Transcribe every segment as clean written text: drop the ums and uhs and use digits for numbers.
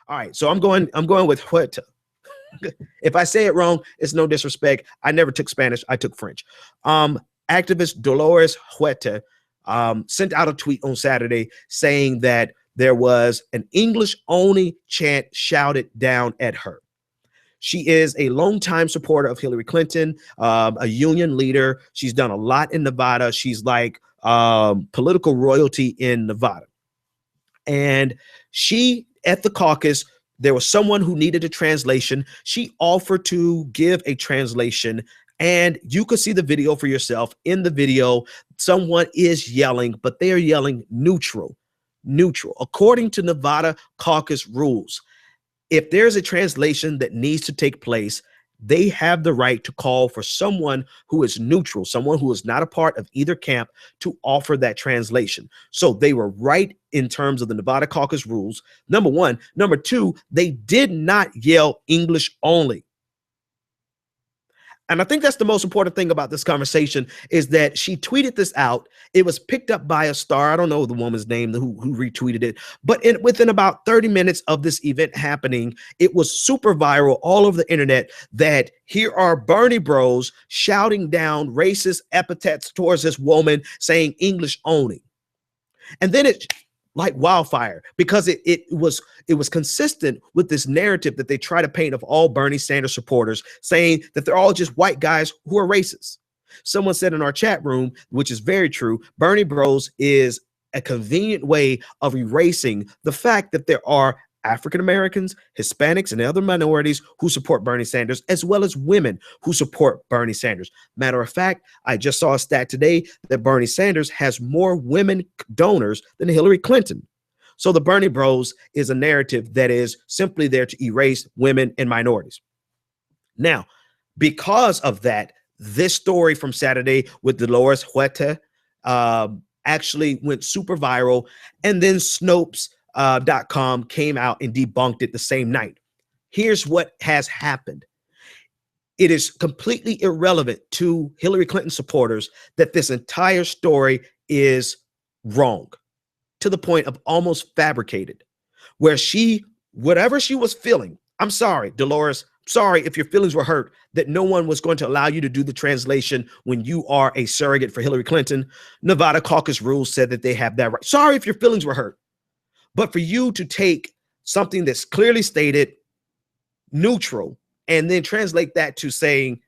All right, so I'm going with Huerta. If I say it wrong, it's no disrespect. I never took Spanish. I took French. Activist Dolores Huerta sent out a tweet on Saturday saying that there was an English only chant shouted down at her. She is a longtime supporter of Hillary Clinton, a union leader. She's done a lot in Nevada. She's like political royalty in Nevada. And she, at the caucus, there was someone who needed a translation. She offered to give a translation, and you could see the video for yourself. In the video, someone is yelling, but they are yelling neutral, neutral. According to Nevada caucus rules, if there's a translation that needs to take place, they have the right to call for someone who is neutral, someone who is not a part of either camp, to offer that translation. So they were right in terms of the Nevada caucus rules, number one. Number two, they did not yell English only. And I think that's the most important thing about this conversation, is that she tweeted this out. It was picked up by a star. I don't know the woman's name who retweeted it, but within about 30 minutes of this event happening, it was super viral all over the internet that here are Bernie bros shouting down racist epithets towards this woman, saying English only. And then it, like wildfire, because it was consistent with this narrative that they try to paint of all Bernie Sanders supporters, saying that they're all just white guys who are racist. Someone said in our chat room, which is very true, Bernie Bros is a convenient way of erasing the fact that there are African Americans, Hispanics, and other minorities who support Bernie Sanders, as well as women who support Bernie Sanders. Matter of fact, I just saw a stat today that Bernie Sanders has more women donors than Hillary Clinton. So the Bernie Bros is a narrative that is simply there to erase women and minorities. Now, because of that, this story from Saturday with Dolores Huerta actually went super viral, and then Snopes.com came out and debunked it the same night. Here's what has happened. It is completely irrelevant to Hillary Clinton supporters that this entire story is wrong, to the point of almost fabricated, where whatever she was feeling, I'm sorry, Dolores, sorry if your feelings were hurt that no one was going to allow you to do the translation when you are a surrogate for Hillary Clinton. Nevada caucus rules said that they have that right. Sorry if your feelings were hurt. But for you to take something that's clearly stated neutral and then translate that to saying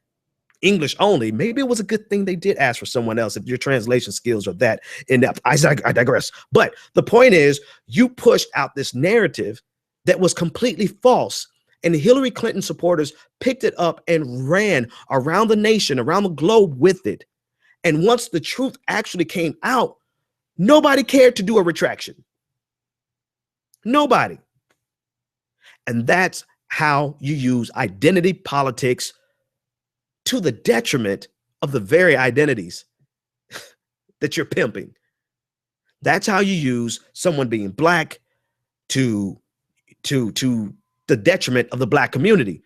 English only, maybe it was a good thing they did ask for someone else if your translation skills are that in-depth. I digress. But the point is, you pushed out this narrative that was completely false, and Hillary Clinton supporters picked it up and ran around the nation, around the globe with it. And once the truth actually came out, nobody cared to do a retraction. Nobody. And that's how you use identity politics to the detriment of the very identities that you're pimping. That's how you use someone being black to the detriment of the black community.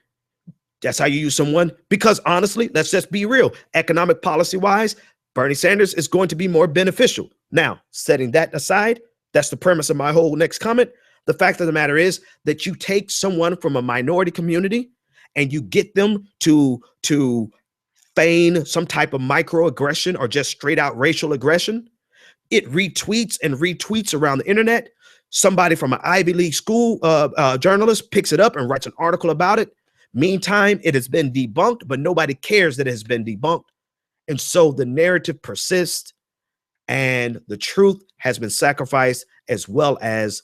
That's how you use someone, because honestly, let's just be real. Economic policy wise, Bernie Sanders is going to be more beneficial. Now, setting that aside, that's the premise of my whole next comment. The fact of the matter is that you take someone from a minority community and you get them to feign some type of microaggression or just straight out racial aggression. It retweets and retweets around the internet. Somebody from an Ivy League school journalist picks it up and writes an article about it. Meantime, it has been debunked, but nobody cares that it has been debunked. And so the narrative persists and the truth has been sacrificed, as well as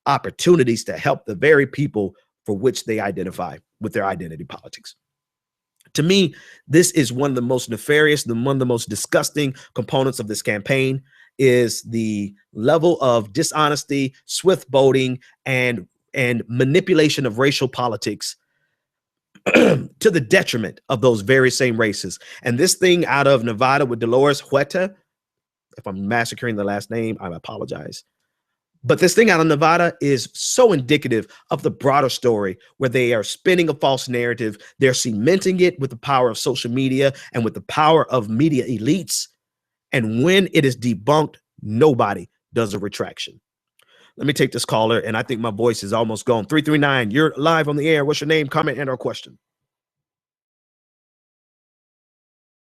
opportunities to help the very people for which they identify with their identity politics. To me, this is one of the most nefarious, one of the most disgusting components of this campaign, is the level of dishonesty, swift voting, and manipulation of racial politics to the detriment of those very same races. And this thing out of Nevada with Dolores Huerta, if I'm massacring the last name, I apologize. But this thing out of Nevada is so indicative of the broader story, where they are spinning a false narrative. They're cementing it with the power of social media and with the power of media elites. And when it is debunked, nobody does a retraction. Let me take this caller, and I think my voice is almost gone. 339, you're live on the air. What's your name, comment, and or question?